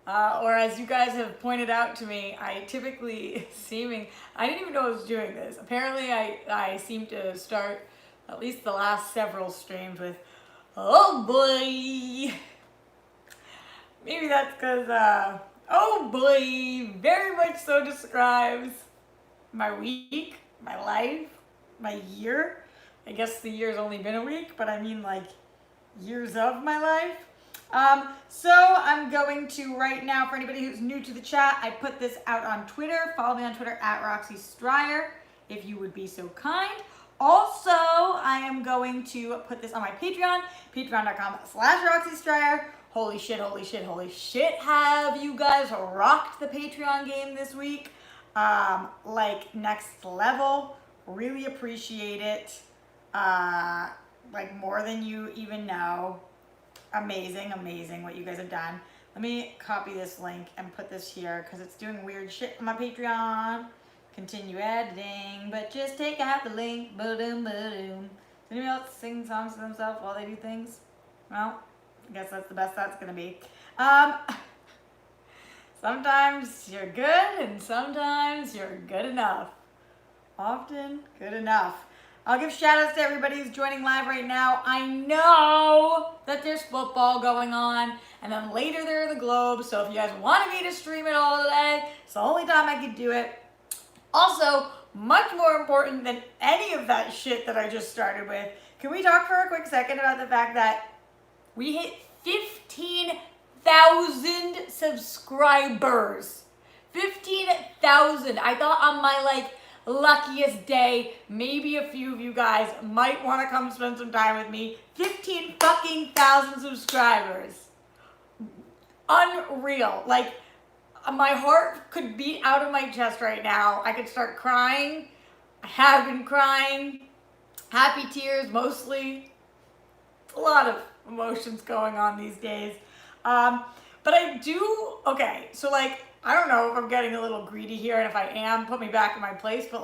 or as you guys have pointed out to me, I typically I didn't even know I was doing this. Apparently I seem to start at least the last several streams with, oh boy. Maybe that's because, oh boy, very much so describes my week, my life, my year. I guess the year's only been a week, but I mean like years of my life. So I'm going to right now, for anybody who's new to the chat, I put this out on Twitter. Follow me on Twitter at Roxy Stryer, if you would be so kind. Also, I am going to put this on my Patreon, patreon.com/Roxy Stryer. Holy shit, holy shit, holy shit. Have you guys rocked the Patreon game this week? Like next level. Really appreciate it. Like more than you even know. Amazing, amazing what you guys have done. Let me copy this link and put this here because it's doing weird shit on my Patreon. Continue editing, but just take out the link. Ba-doom, ba-doom. Does anybody else sing songs to themselves while they do things? Well, I guess that's the best that's gonna be. Sometimes you're good and sometimes you're good enough. Often good enough. I'll give shout outs to everybody who's joining live right now. I know that there's football going on, and then later there are the Globes, so if you guys wanted me to stream it all today, it's the only time I could do it. Also, much more important than any of that shit that I just started with, can we talk for a quick second about the fact that we hit 15,000 subscribers. 15,000. I thought on my luckiest day, maybe a few of you guys might want to come spend some time with me. 15,000 subscribers. Unreal. Like, my heart could beat out of my chest right now. I could start crying. I have been crying. Happy tears, mostly. A lot of emotions going on these days. But I do, okay, so I don't know if I'm getting a little greedy here, and if I am, put me back in my place, but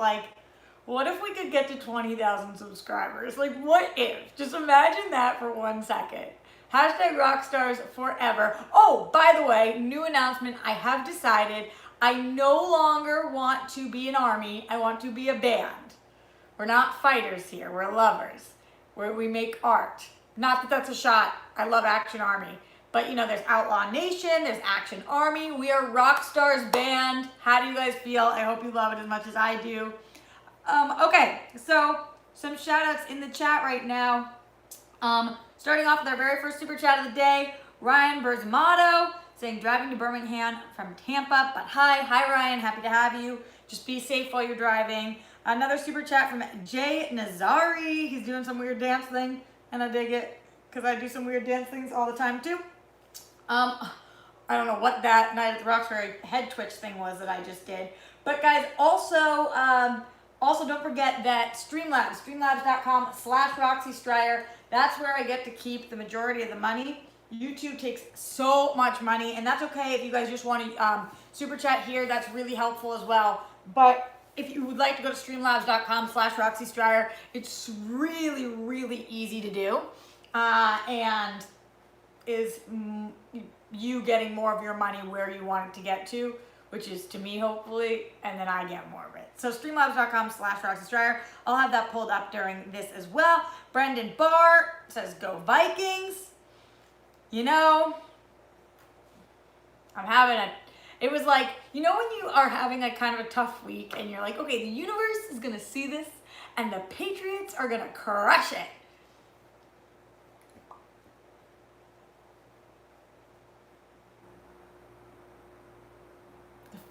what if we could get to 20,000 subscribers? What if? Just imagine that for 1 second. Hashtag Rockstars forever. Oh, by the way, new announcement. I have decided I no longer want to be an army. I want to be a band. We're not fighters here. We're lovers. We make art. Not that that's a shot. I love Action Army. But there's Outlaw Nation, there's Action Army. We are Rockstars Band. How do you guys feel? I hope you love it as much as I do. Okay, so some shout outs in the chat right now. Starting off with our very first super chat of the day, Ryan Berzamato saying driving to Birmingham from Tampa. But hi Ryan, happy to have you. Just be safe while you're driving. Another super chat from Jay Nazari. He's doing some weird dance thing, and I dig it because I do some weird dance things all the time too. I don't know what that Night at the Roxbury head twitch thing was that I just did. But guys, also don't forget that Streamlabs, streamlabs.com/Roxy Stryer. That's where I get to keep the majority of the money. YouTube takes so much money, and that's okay if you guys just want to super chat here. That's really helpful as well. But if you would like to go to streamlabs.com/Roxy Stryer, it's really, really easy to do. And is you getting more of your money where you want it to get to, which is to me, hopefully, and then I get more of it. So streamlabs.com/Roxy Stryer. I'll have that pulled up during this as well. Brendan Barr says, go Vikings. I'm having it was when you are having a kind of a tough week and you're like, okay, the universe is going to see this and the Patriots are going to crush it.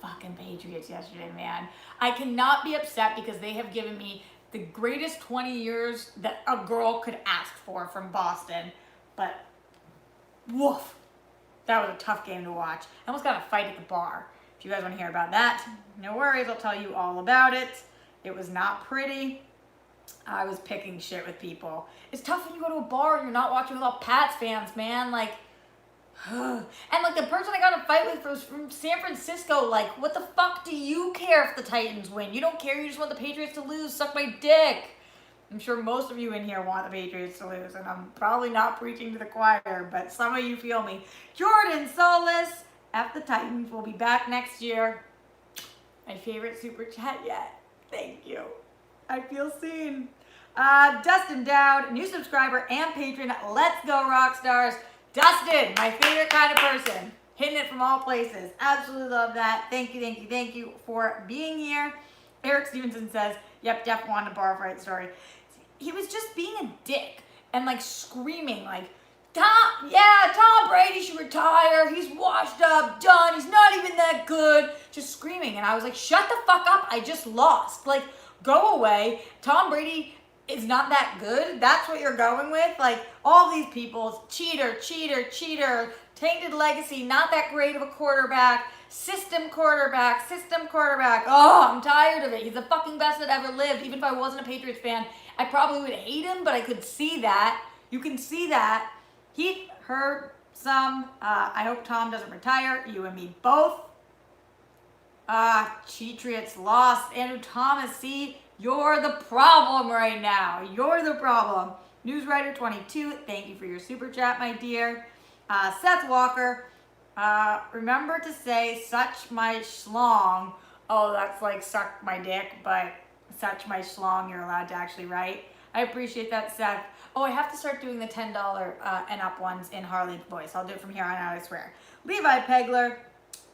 Fucking Patriots yesterday, man. I cannot be upset because they have given me the greatest 20 years that a girl could ask for from Boston. But, woof, that was a tough game to watch. I almost got a fight at the bar. If you guys want to hear about that, no worries, I'll tell you all about it. It was not pretty. I was picking shit with people. It's tough when you go to a bar and you're not watching with all Pats fans, man. And the person I got in a fight with was from San Francisco. What the fuck do you care if the Titans win? You don't care, you just want the Patriots to lose. Suck my dick. I'm sure most of you in here want the Patriots to lose, and I'm probably not preaching to the choir, but some of you feel me. Jordan Solis, F the Titans. We'll be back next year. My favorite super chat yet. Thank you. I feel seen. Dustin Dowd, new subscriber and patron. Let's go, rock stars. Dustin, my favorite kind of person. Hitting it from all places. Absolutely love that. Thank you, thank you, thank you for being here. Eric Stevenson says, yep, Def wanted a bar fight story. He was just being a dick and like screaming like, Tom Brady should retire. He's washed up, done. He's not even that good. Just screaming. And I was like, shut the fuck up. I just lost. Like, go away. Tom Brady is not that good. That's what you're going with. Like, all these people, cheater, tainted legacy, not that great of a quarterback, system quarterback. Oh, I'm tired of it. He's the fucking best that ever lived. Even if I wasn't a Patriots fan, I probably would hate him, but I could see that. You can see that. He heard some. I hope Tom doesn't retire. You and me both. Cheatriots lost. Andrew Thomas, see, you're the problem right now. You're the problem. Newswriter22, thank you for your super chat, my dear. Seth Walker, remember to say such my schlong. Oh, that's like suck my dick, but such my schlong you're allowed to actually write. I appreciate that, Seth. Oh, I have to start doing the $10 and up ones in Harley's voice. I'll do it from here on out, I swear. Levi Pegler,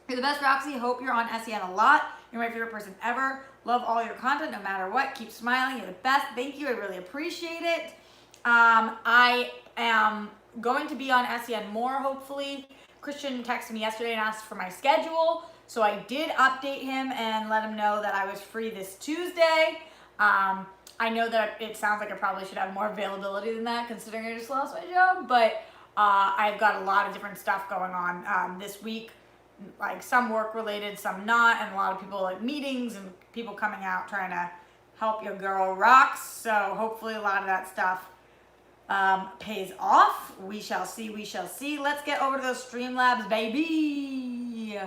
you're the best, Roxy. Hope you're on SEN a lot. You're my favorite person ever. Love all your content, no matter what. Keep smiling. You're the best. Thank you. I really appreciate it. I am going to be on SEN more, hopefully. Christian texted me yesterday and asked for my schedule. So I did update him and let him know that I was free this Tuesday. I know that it sounds like I probably should have more availability than that, considering I just lost my job. But I've got a lot of different stuff going on this week. Like some work related, some not, and a lot of people like meetings and people coming out trying to help your girl rocks. So hopefully a lot of that stuff pays off. We shall see, we shall see. Let's get over to those Streamlabs, baby.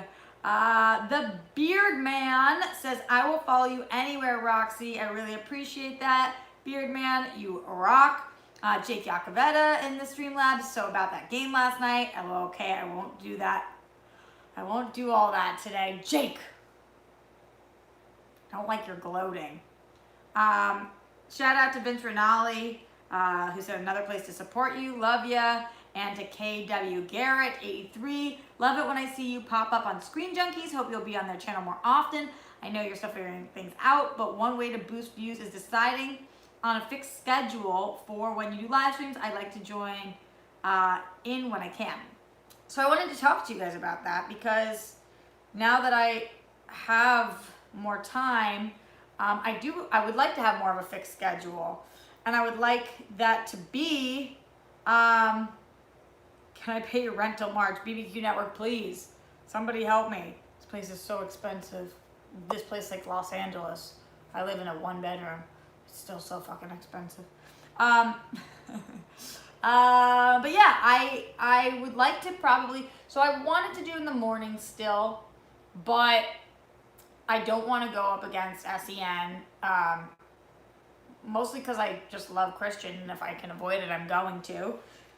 The Beard Man says, I will follow you anywhere, Roxy. I really appreciate that. Beard Man, you rock. Jake Yacovetta in the Streamlabs. So about that game last night. Okay, I won't do that. I won't do all that today. Jake, don't like your gloating. Shout out to Vince Rinaldi, who said another place to support you. Love ya. And to KW Garrett, 83. Love it when I see you pop up on Screen Junkies. Hope you'll be on their channel more often. I know you're still figuring things out, but one way to boost views is deciding on a fixed schedule for when you do live streams. I like to join in when I can. So I wanted to talk to you guys about that because now that I have more time, I would like to have more of a fixed schedule, and I would like that to be, can I pay your rent till March? BBQ Network, please. Somebody help me. This place is so expensive. This place like Los Angeles. I live in a 1-bedroom. It's still so fucking expensive. But yeah, I would like to probably, so I wanted to do in the morning still, but I don't want to go up against SEN, mostly because I just love Christian, and if I can avoid it, I'm going to.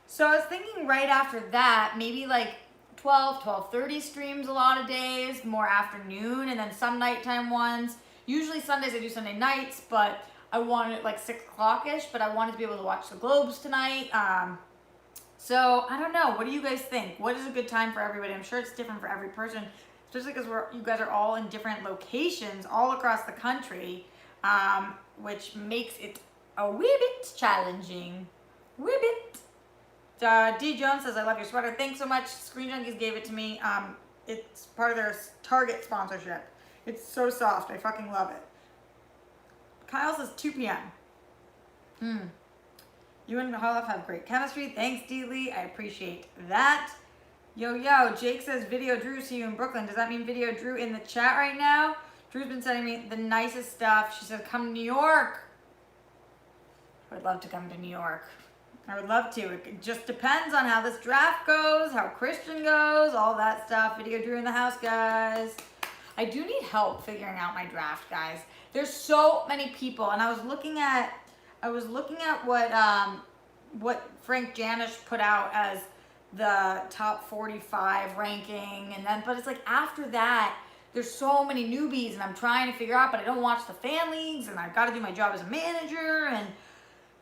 So I was thinking right after that, maybe like 12:30 streams a lot of days, more afternoon, and then some nighttime ones. Usually Sundays I do Sunday nights, but I wanted it like 6 o'clock-ish, but I wanted to be able to watch the Globes tonight. So I don't know. What do you guys think? What is a good time for everybody? I'm sure it's different for every person, especially because you guys are all in different locations all across the country, which makes it a wee bit challenging. Wee bit. D. Jones says, I love your sweater. Thanks so much. Screen Junkies gave it to me. It's part of their Target sponsorship. It's so soft. I fucking love it. Kyle says 2 p.m. You and Holliff have great chemistry. Thanks, D. Lee. I appreciate that. Yo, Jake says Video Drew, see you in Brooklyn. Does that mean Video Drew in the chat right now? Drew's been sending me the nicest stuff. She said, come to New York. I would love to come to New York. I would love to. It just depends on how this draft goes, how Christian goes, all that stuff. Video Drew in the house, guys. I do need help figuring out my draft, guys. There's so many people, and I was looking at what Frank Janish put out as the top 45 ranking, and then, but it's like after that, there's so many newbies, and I'm trying to figure out, but I don't watch the fan leagues, and I've got to do my job as a manager, and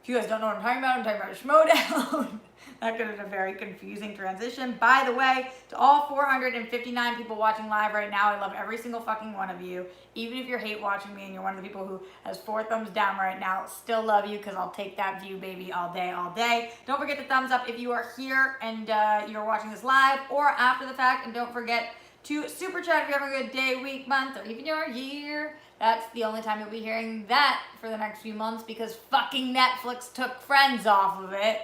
if you guys don't know what I'm talking about Schmodown. That could have been a very confusing transition. By the way, to all 459 people watching live right now, I love every single fucking one of you. Even if you're hate watching me and you're one of the people who has 4 thumbs down right now, still love you because I'll take that view, baby, all day, all day. Don't forget to thumbs up if you are here and you're watching this live or after the fact. And don't forget to super chat if you're having a good day, week, month, or even your year. That's the only time you'll be hearing that for the next few months because fucking Netflix took Friends off of it.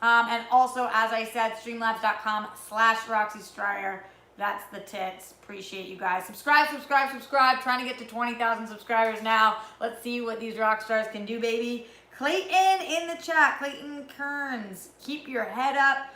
And also, as I said, streamlabs.com/Roxy Stryer. That's the tits. Appreciate you guys. Subscribe. Trying to get to 20,000 subscribers now. Let's see what these rock stars can do, baby. Clayton in the chat. Clayton Kearns. Keep your head up.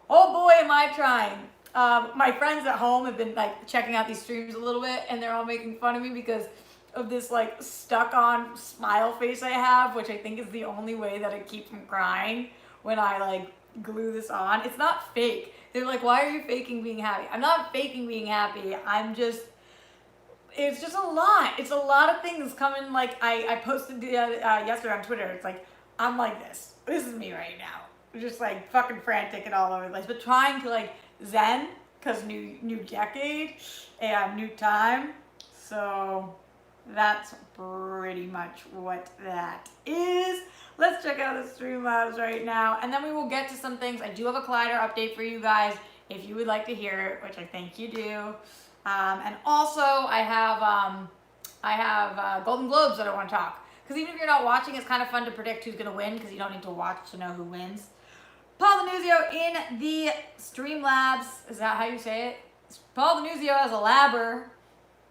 Oh boy, am I trying. My friends at home have been like checking out these streams a little bit, and they're all making fun of me because of this like stuck on smile face I have, which I think is the only way that it keeps from crying when I like glue this on. It's not fake. They're like, why are you faking being happy? I'm not faking being happy. It's just a lot. It's a lot of things coming. Like I posted yesterday on Twitter. It's like, I'm like this. This is me right now. Just like fucking frantic and all over the place. But trying to like zen, cause new decade and new time. So that's pretty much what that is. Let's check out the Streamlabs right now, and then we will get to some things. I do have a Collider update for you guys if you would like to hear it, which I think you do. And also, I have Golden Globes that I want to talk. Because even if you're not watching, it's kind of fun to predict who's going to win because you don't need to watch to know who wins. Paul Denuzio in the Streamlabs. Is that how you say it? Paul Denuzio has a labber.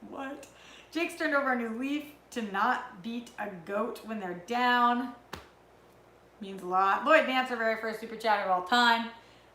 What? Jake's turned over a new leaf to not beat a goat when they're down. Means a lot. Lloyd Vance, our very first super chatter of all time.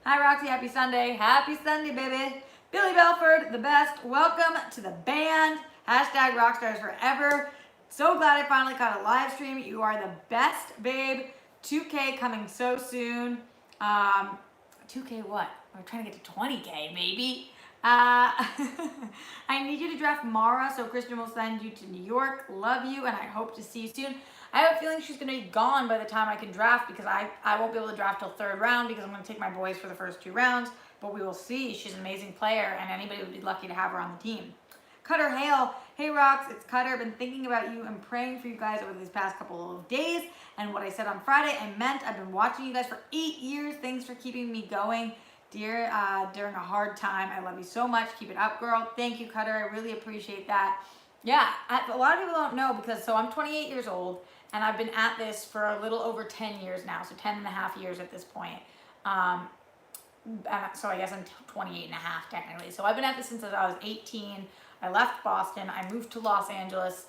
Hi Roxy, happy Sunday. Happy Sunday, baby. Billy Belford, the best. Welcome to the band. Hashtag Rockstars Forever. So glad I finally caught a live stream. You are the best, babe. 2K coming so soon. 2K what? We're trying to get to 20K, maybe. I need you to draft Mara so Christian will send you to New York. Love you and I hope to see you soon. I have a feeling she's going to be gone by the time I can draft because I won't be able to draft till 3rd round because I'm going to take my boys for the first 2 rounds. But we will see. She's an amazing player and anybody would be lucky to have her on the team. Cutter Hale. Hey Rox, it's Cutter. Been thinking about you and praying for you guys over these past couple of days. And what I said on Friday, I meant. I've been watching you guys for 8 years. Thanks for keeping me going. Dear, during a hard time. I love you so much. Keep it up, girl. Thank you, Cutter. I really appreciate that. Yeah, a lot of people don't know because, so I'm 28 years old and I've been at this for a little over 10 years now. So 10 and a half years at this point. So I guess I'm 28 and a half technically. So I've been at this since I was 18. I left Boston. I moved to Los Angeles,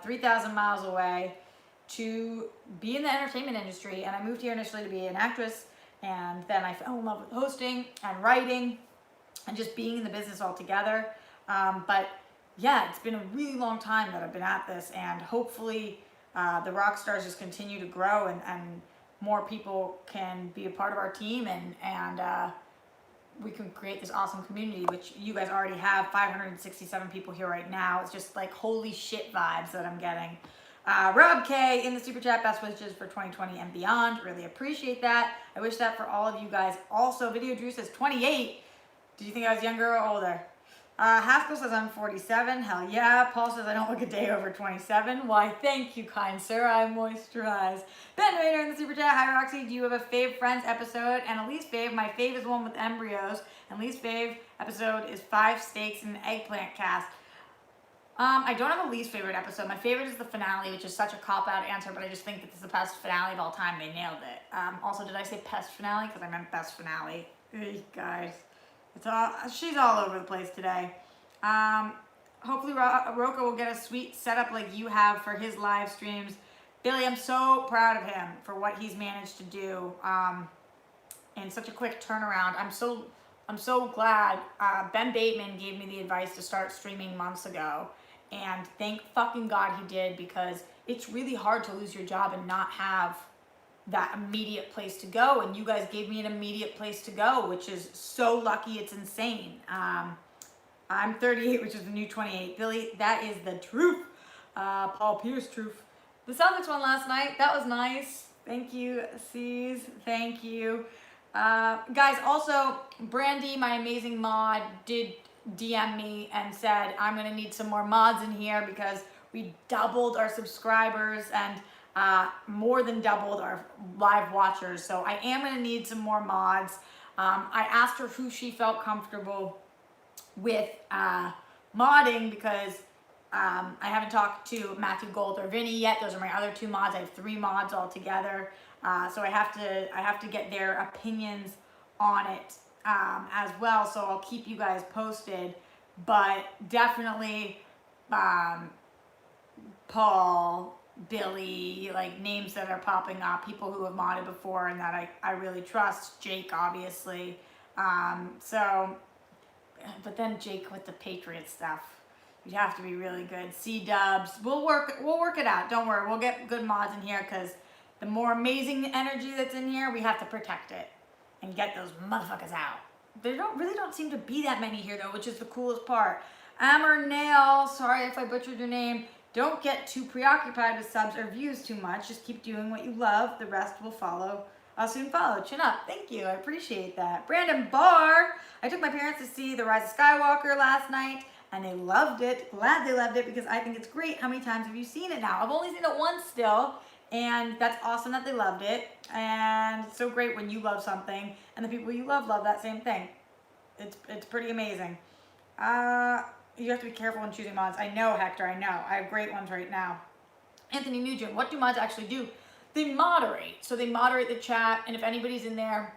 3,000 miles away to be in the entertainment industry. And I moved here initially to be an actress. And then I fell in love with hosting and writing and just being in the business altogether. But yeah, it's been a really long time that I've been at this, and hopefully the rock stars just continue to grow and more people can be a part of our team and we can create this awesome community, which you guys already have 567 people here right now. It's just like holy shit vibes that I'm getting. Rob K in the super chat, best wishes for 2020 and beyond. Really appreciate that. I wish that for all of you guys. Also, Video Drew says 28. Did you think I was younger or older? Haskell says I'm 47. Hell yeah. Paul says I don't look a day over 27. Why, thank you, kind sir. I moisturize. Ben Rayner in the super chat. Hi, Roxy. Do you have a fave Friends episode and a least fave? My fave is the one with embryos, and least fave episode is 5 steaks and an eggplant cast. I don't have a least favorite episode. My favorite is the finale, which is such a cop-out answer, but I just think that this is the best finale of all time. They nailed it. Also, did I say best finale? Because I meant best finale. Hey, guys. She's all over the place today. Hopefully Roka will get a sweet setup like you have for his live streams. Billy, I'm so proud of him for what he's managed to do in such a quick turnaround. I'm so glad. Ben Bateman gave me the advice to start streaming months ago, and thank fucking God he did, because it's really hard to lose your job and not have that immediate place to go, and you guys gave me an immediate place to go, which is so lucky. It's insane. I'm 38, which is the new 28. Billy, that is the truth. Paul Pierce truth. The Celtics won last night. That was nice. Thank you, C's. Thank you. Guys, also, Brandy, my amazing mod, did DM me and said, I'm going to need some more mods in here because we doubled our subscribers and more than doubled our live watchers. So I am going to need some more mods. I asked her who she felt comfortable with modding because I haven't talked to Matthew Gold or Vinny yet. Those are my other two mods. I have 3 mods altogether. So I have to get their opinions on it as well. So I'll keep you guys posted. But definitely Paul, Billy, like names that are popping up, people who have modded before and that I really trust. Jake, obviously. But then Jake with the Patriot stuff, you'd have to be really good. C-dubs, we'll work it out. Don't worry, we'll get good mods in here because the more amazing energy that's in here, we have to protect it and get those motherfuckers out. There really don't seem to be that many here though, which is the coolest part. Amber Nail, sorry if I butchered your name. Don't get too preoccupied with subs or views too much. Just keep doing what you love. The rest will follow. I'll soon follow. Chin up. Thank you. I appreciate that. Brandon Barr. I took my parents to see The Rise of Skywalker last night, and they loved it. Glad they loved it because I think it's great. How many times have you seen it now? I've only seen it once still, and that's awesome that they loved it. And it's so great when you love something, and the people you love that same thing. It's pretty amazing. You have to be careful when choosing mods. I know, Hector. I know. I have great ones right now. Anthony Nugent. What do mods actually do? They moderate. So they moderate the chat, and if anybody's in there,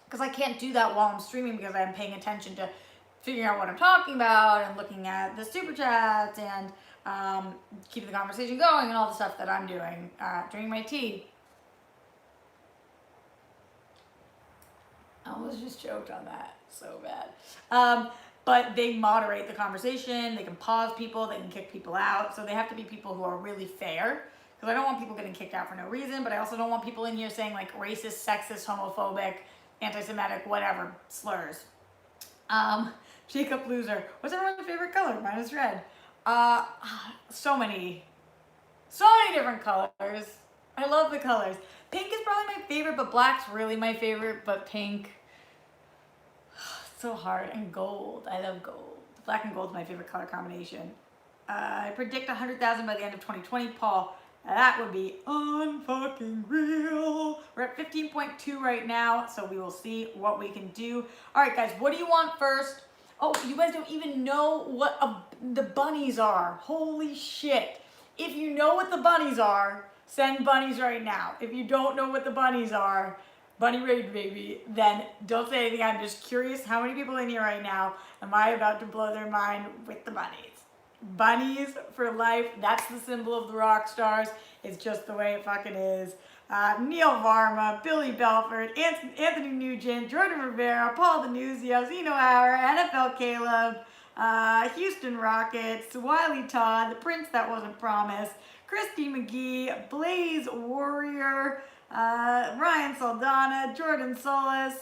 because I can't do that while I'm streaming because I'm paying attention to figuring out what I'm talking about and looking at the super chats and keeping the conversation going and all the stuff that I'm doing, drinking my tea. I almost just choked on that. So bad. But they moderate the conversation. They can pause people. They can kick people out. So they have to be people who are really fair. Because I don't want people getting kicked out for no reason, but I also don't want people in here saying like racist, sexist, homophobic, anti-Semitic, whatever, slurs. Jacob Loser. What's everyone's favorite color? Mine is red. So many different colors. I love the colors. Pink is probably my favorite, but black's really my favorite, but pink, so hard. And gold. I love gold. Black and gold's my favorite color combination. I predict 100,000 by the end of 2020. Paul, that would be unfucking real. We're at 15.2 right now, so we will see what we can do. All right, guys, what do you want first? Oh, you guys don't even know what the bunnies are. Holy shit. If you know what the bunnies are, send bunnies right now. If you don't know what the bunnies are, bunny raid baby, then don't say anything. I'm just curious how many people in here right now am I about to blow their mind with the bunnies. Bunnies for life. That's the symbol of the rock stars. It's just the way it fucking is. Neil Varma, Billy Belford, Anthony Nugent, Jordan Rivera, Paul Denuzio, Zeno Hour, NFL Caleb, Houston Rockets, Wiley Todd, the Prince That Wasn't Promised, Christy McGee, Blaze Warrior, Ryan Saldana, Jordan Solis,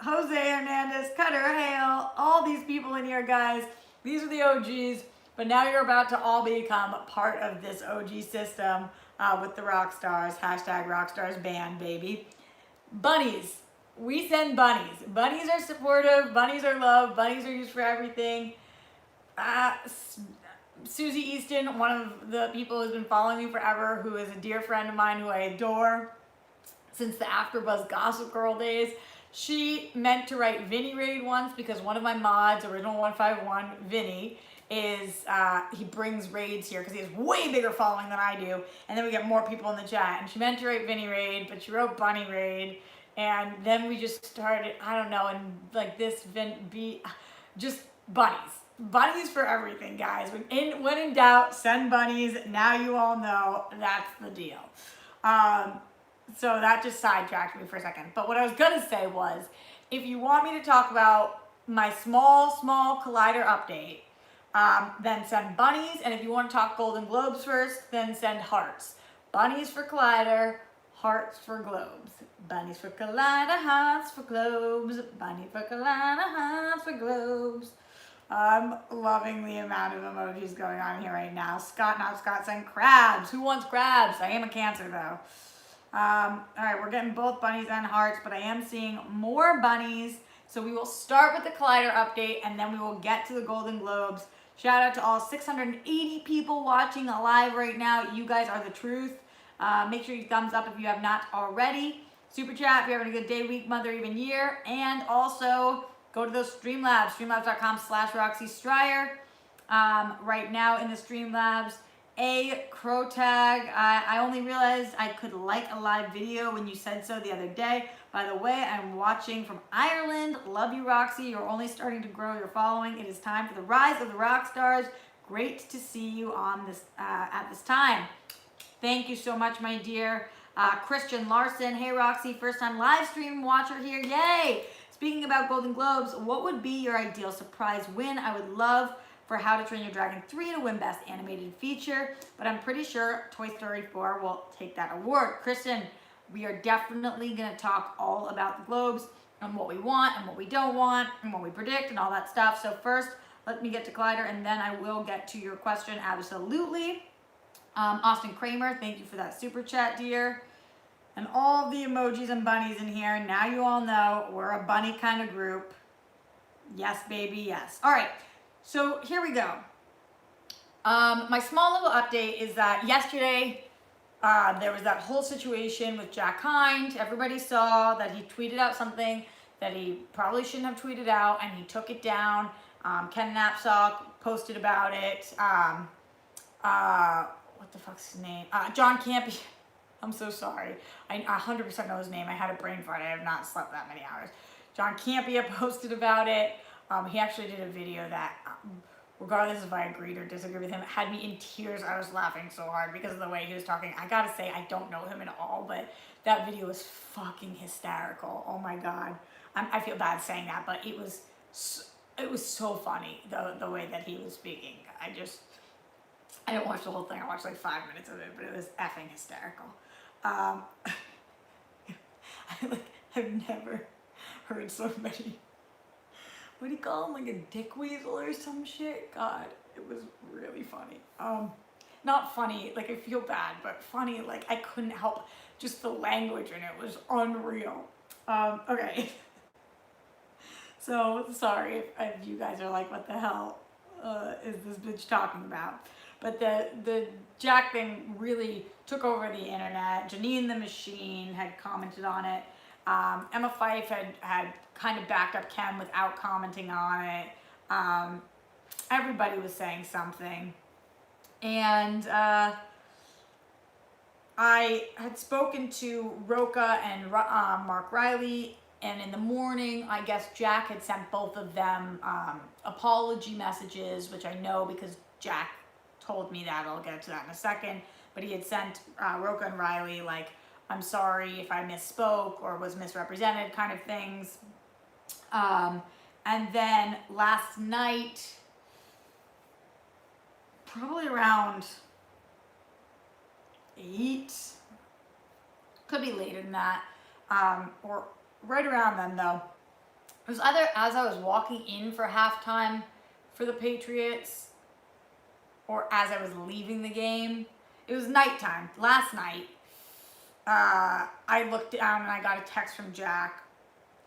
Jose Hernandez, Cutter Hale, all these people in here, guys. These are the OGs. But now you're about to all become part of this OG system with the Rockstars. Hashtag Rockstars band, baby. Bunnies. We send bunnies. Bunnies are supportive. Bunnies are love. Bunnies are used for everything. Susie Easton, one of the people who's been following me forever, who is a dear friend of mine who I adore since the AfterBuzz Gossip Girl days. She meant to write Vinny Raid once because one of my mods, Original 151, Vinny, is he brings raids here because he has way bigger following than I do, and then we get more people in the chat. And she meant to write Vinny Raid, but she wrote Bunny Raid, and then we just started, I don't know, and like this just bunnies for everything, guys. When in doubt, send bunnies. Now you all know that's the deal. So that just sidetracked me for a second. But what I was gonna say was, if you want me to talk about my small Collider update, then send bunnies, and if you want to talk Golden Globes first, then send hearts. Bunnies for Collider, hearts for globes. Bunnies for Collider, hearts for globes. Bunny for Collider, hearts for globes. I'm loving the amount of emojis going on here right now. Not Scott saying crabs. Who wants crabs? I am a Cancer though. All right, we're getting both bunnies and hearts, but I am seeing more bunnies. So we will start with the Collider update and then we will get to the Golden Globes. Shout out to all 680 people watching live right now. You guys are the truth. Make sure you thumbs up if you have not already. Super chat if you're having a good day, week, month, or even year. And also go to those Streamlabs, streamlabs.com/Roxy Stryer. Right now in the Streamlabs, a crow tag. I only realized I could like a live video when you said so the other day. By the way, I'm watching from Ireland. Love you, Roxy. You're only starting to grow your following. It is time for the rise of the rock stars. Great to see you on this at this time. Thank you so much, my dear. Christian Larson. Hey, Roxy. First time live stream watcher here. Yay! Speaking about Golden Globes, what would be your ideal surprise win? I would love for How to Train Your Dragon 3 to win Best Animated Feature, but I'm pretty sure Toy Story 4 will take that award. Kristen, we are definitely going to talk all about the Globes and what we want and what we don't want and what we predict and all that stuff. So first, let me get to Collider and then I will get to your question absolutely. Austin Kramer, thank you for that super chat, dear. And all the emojis and bunnies in here. Now you all know we're a bunny kind of group. Yes, baby, yes. All right. So here we go. My small little update is that yesterday there was that whole situation with Jack Hind. Everybody saw that he tweeted out something that he probably shouldn't have tweeted out, and he took it down. Ken Napzok posted about it. What the fuck's his name? John Campy. I'm so sorry. I 100% know his name. I had a brain fart. I have not slept that many hours. John Campia posted about it. He actually did a video that, regardless if I agreed or disagreed with him, had me in tears. I was laughing so hard because of the way he was talking. I gotta say, I don't know him at all, but that video was fucking hysterical. Oh my God. I feel bad saying that, but it was so funny, the way that he was speaking. I didn't watch the whole thing. I watched like 5 minutes of it, but it was effing hysterical. I've never heard somebody, what do you call him, like a dick weasel or some shit? God, it was really funny. Not funny, like I feel bad, but funny, like I couldn't help, just the language in it was unreal. Okay. So, sorry if you guys are like, what the hell is this bitch talking about? But the Jack thing really took over the internet. Janine the Machine had commented on it. Emma Fife had kind of backed up Ken without commenting on it. Everybody was saying something. And I had spoken to Roka and Mark Riley, and in the morning, I guess Jack had sent both of them apology messages, which I know because Jack told me that. I'll get to that in a second. But he had sent Roka and Riley, like, I'm sorry if I misspoke or was misrepresented kind of things. And then last night, probably around 8, could be later than that, or right around then though. It was either as I was walking in for halftime for the Patriots or as I was leaving the game. It was nighttime, last night. I looked down and I got a text from Jack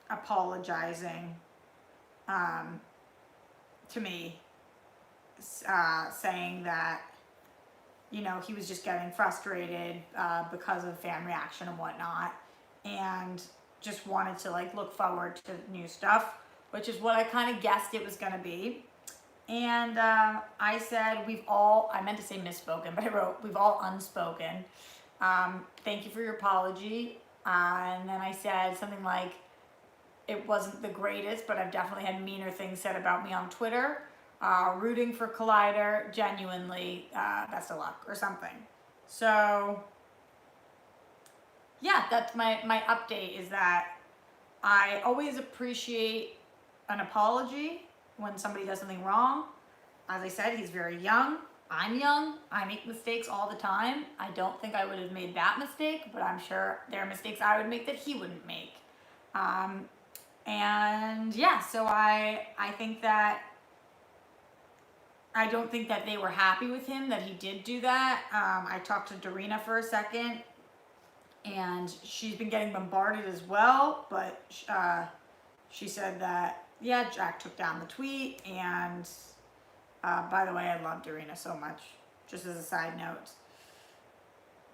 apologizing to me, saying that, you know, he was just getting frustrated because of fan reaction and whatnot, and just wanted to like look forward to new stuff, which is what I kind of guessed it was going to be. And I said, I meant to say misspoken, but I wrote, we've all unspoken. Thank you for your apology. And then I said something like, it wasn't the greatest, but I've definitely had meaner things said about me on Twitter. Rooting for Collider, genuinely, best of luck, or something. So, yeah, that's my update, is that I always appreciate an apology when somebody does something wrong. As I said, he's very young. I'm young. I make mistakes all the time. I don't think I would have made that mistake, but I'm sure there are mistakes I would make that he wouldn't make. And yeah, so I think that I don't think that they were happy with him that he did do that. I talked to Dorina for a second, and she's been getting bombarded as well, but she said that, yeah, Jack took down the tweet, and by the way, I love Dorina so much, just as a side note.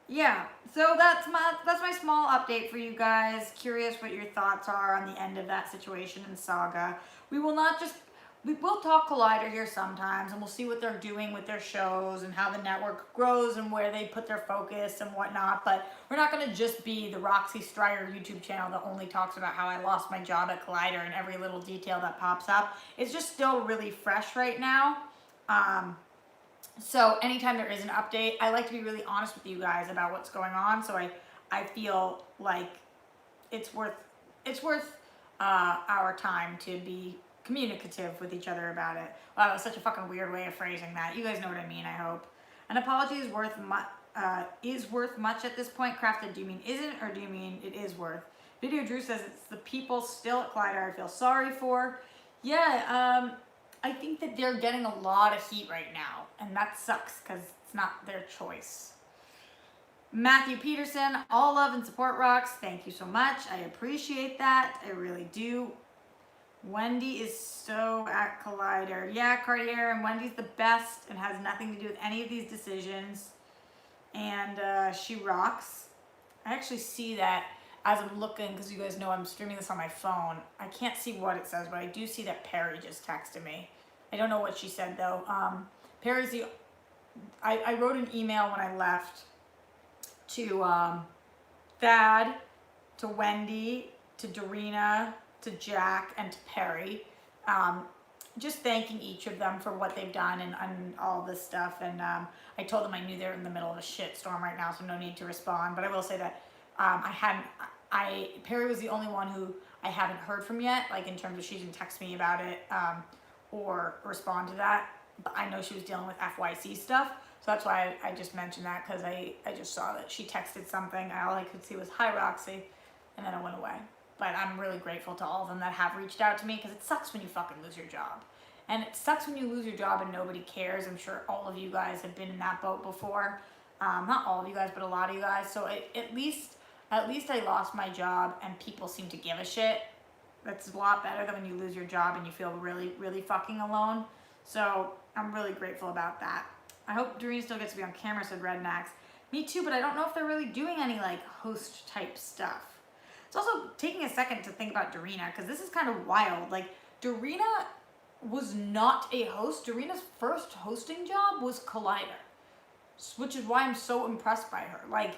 Yeah, so that's my small update for you guys. Curious what your thoughts are on the end of that situation in Saga. We will talk Collider here sometimes, and we'll see what they're doing with their shows and how the network grows and where they put their focus and whatnot. But we're not going to just be the Roxy Strider YouTube channel that only talks about how I lost my job at Collider and every little detail that pops up. It's just still really fresh right now. So anytime there is an update, I like to be really honest with you guys about what's going on. So I feel like it's worth our time to be communicative with each other about it. Wow, that was such a fucking weird way of phrasing that. You guys know what I mean, I hope. An apology is worth much at this point. Crafted, do you mean isn't, or do you mean it is worth? Video Drew says it's the people still at Collider I feel sorry for. Yeah, I think that they're getting a lot of heat right now, and that sucks because it's not their choice. Matthew Peterson, all love and support, Rox. Thank you so much. I appreciate that. I really do. Wendy is so at Collider. Yeah, Cartier, and Wendy's the best and has nothing to do with any of these decisions. And she rocks. I actually see that as I'm looking, because you guys know I'm streaming this on my phone. I can't see what it says, but I do see that Perry just texted me. I don't know what she said, though. Perry's the... I wrote an email when I left to Thad, to Wendy, to Dorina, to Jack, and to Perry, just thanking each of them for what they've done and all this stuff. And I told them I knew they're in the middle of a shit storm right now, so no need to respond. But I will say that Perry was the only one who I haven't heard from yet, like in terms of she didn't text me about it or respond to that. But I know she was dealing with FYC stuff, so that's why I just mentioned that, because I just saw that she texted something. All I could see was, "Hi, Roxy," and then it went away. But I'm really grateful to all of them that have reached out to me, because it sucks when you fucking lose your job. And it sucks when you lose your job and nobody cares. I'm sure all of you guys have been in that boat before. Not all of you guys, but a lot of you guys. So at least I lost my job and people seem to give a shit. That's a lot better than when you lose your job and you feel really, really fucking alone. So I'm really grateful about that. I hope Doreen still gets to be on camera, said Rednax. Me too, but I don't know if they're really doing any like host type stuff. It's also taking a second to think about Dorina, because this is kind of wild. Like, Dorina was not a host. Dorina's first hosting job was Collider, which is why I'm so impressed by her. Like,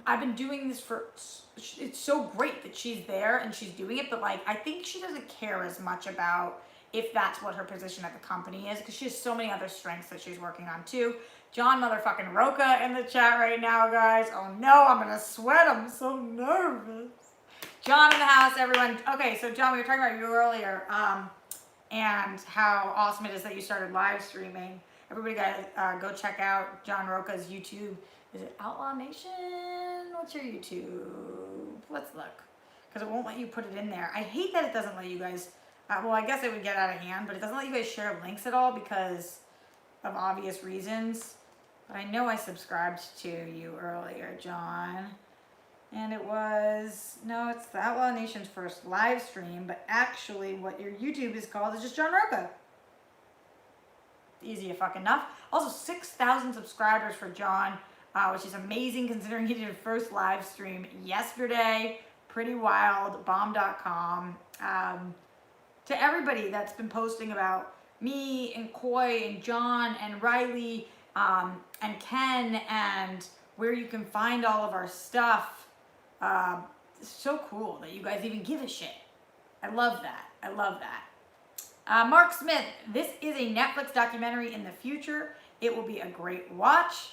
I've been doing this for, it's so great that she's there and she's doing it, but like, I think she doesn't care as much about if that's what her position at the company is, because she has so many other strengths that she's working on too. John motherfucking Roca in the chat right now, guys. Oh no, I'm gonna sweat. I'm so nervous. John in the house, everyone. Okay, so John, we were talking about you earlier, and how awesome it is that you started live streaming. Everybody go check out John Roca's YouTube. Is it Outlaw Nation? What's your YouTube? Let's look, because it won't let you put it in there. I hate that it doesn't let you guys, well, I guess it would get out of hand, but it doesn't let you guys share links at all because of obvious reasons. But I know I subscribed to you earlier, John. And it was, no, it's the Outlaw Nation's first live stream, but actually what your YouTube is called is just John Roca. Easy fucking enough. Also, 6,000 subscribers for John, which is amazing considering he did his first live stream yesterday. Pretty wild, bomb.com. To everybody that's been posting about me and Coy and John and Riley and Ken and where you can find all of our stuff. It's so cool that you guys even give a shit. I love that. I love that. Mark Smith, this is a Netflix documentary in the future. It will be a great watch.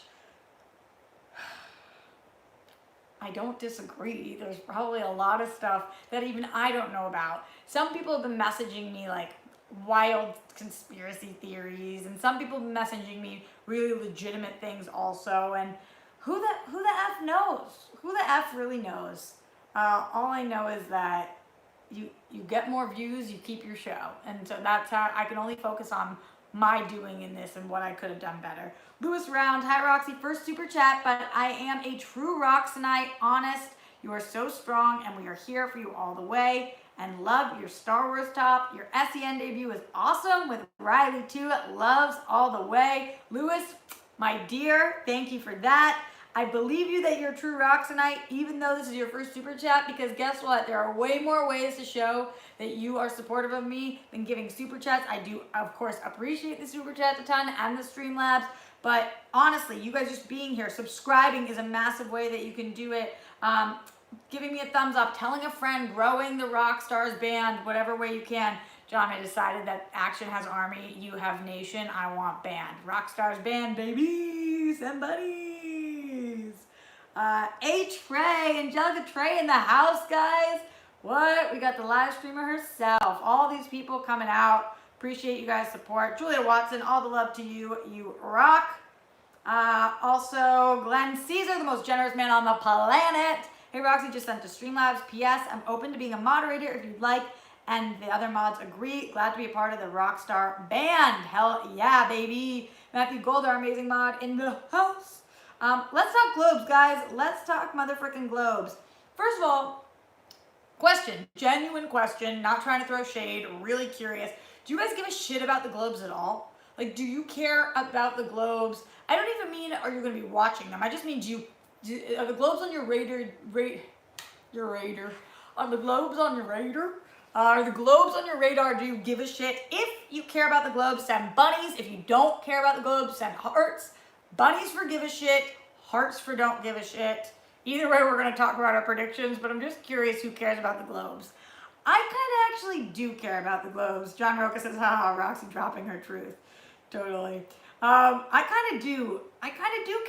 I don't disagree. There's probably a lot of stuff that even I don't know about. Some people have been messaging me like, wild conspiracy theories, and some people messaging me really legitimate things also. And who the F knows? Who the F really knows? All I know is that you get more views, you keep your show. And so that's how I can only focus on my doing in this and what I could have done better. Lewis Round, hi Roxy, first super chat, but I am a true Roxanite, honest. You are so strong and we are here for you all the way. And love your Star Wars top. Your SEN debut is awesome with Riley too. Loves all the way. Lewis, my dear, thank you for that. I believe you that you're a true Roxanite, even though this is your first super chat, because guess what? There are way more ways to show that you are supportive of me than giving super chats. I do, of course, appreciate the super chats a ton and the Streamlabs, but honestly, you guys just being here, subscribing is a massive way that you can do it. Giving me a thumbs up, telling a friend, growing the Rockstars band, whatever way you can. John, I decided that Action has army, you have nation, I want band. Rockstars band, baby, somebody's. Trey, Angelica Trey in the house, guys. What? We got the live streamer herself. All these people coming out. Appreciate you guys' support. Julia Watson, all the love to you. You rock. Also, Glenn Caesar, the most generous man on the planet. Hey, Roxy just sent to Streamlabs. P.S. I'm open to being a moderator if you'd like. And the other mods agree. Glad to be a part of the Rockstar band. Hell yeah, baby. Matthew Goldar, amazing mod in the house. Let's talk globes, guys. Let's talk motherfucking globes. First of all, question, genuine question, not trying to throw shade, really curious. Do you guys give a shit about the globes at all? Like, do you care about the globes? I don't even mean are you going to be watching them. I just mean are the globes on your radar? Are the globes on your radar? Are the globes on your radar? Do you give a shit? If you care about the globes, send bunnies. If you don't care about the globes, send hearts. Bunnies for give a shit, hearts for don't give a shit. Either way, we're going to talk about our predictions, but I'm just curious who cares about the globes. I kind of actually do care about the globes. John Roca says, haha, Roxy dropping her truth. Totally. I kind of do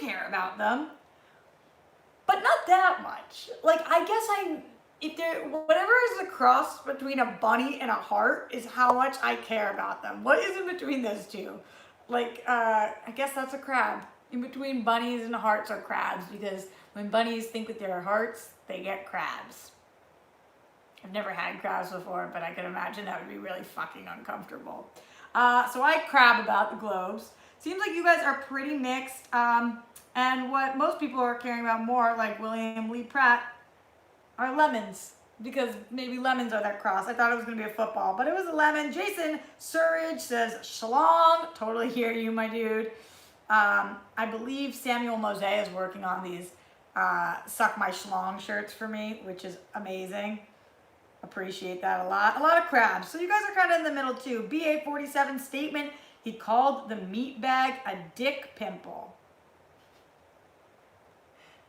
care about them, but not that much. Like, I guess whatever is the cross between a bunny and a heart is how much I care about them. What is in between those two? Like, I guess that's a crab. In between bunnies and hearts are crabs, because when bunnies think with their hearts, they get crabs. I've never had crabs before, but I could imagine that would be really fucking uncomfortable. So I crab about the globes. Seems like you guys are pretty mixed. And what most people are caring about more, like William Lee Pratt, are lemons. Because maybe lemons are that cross. I thought it was going to be a football, but it was a lemon. Jason Surridge says, shalom. Totally hear you, my dude. I believe Samuel Mose is working on these Suck My Schlong shirts for me, which is amazing. Appreciate that a lot. A lot of crabs. So you guys are kind of in the middle too. BA47 statement, he called the meat bag a dick pimple.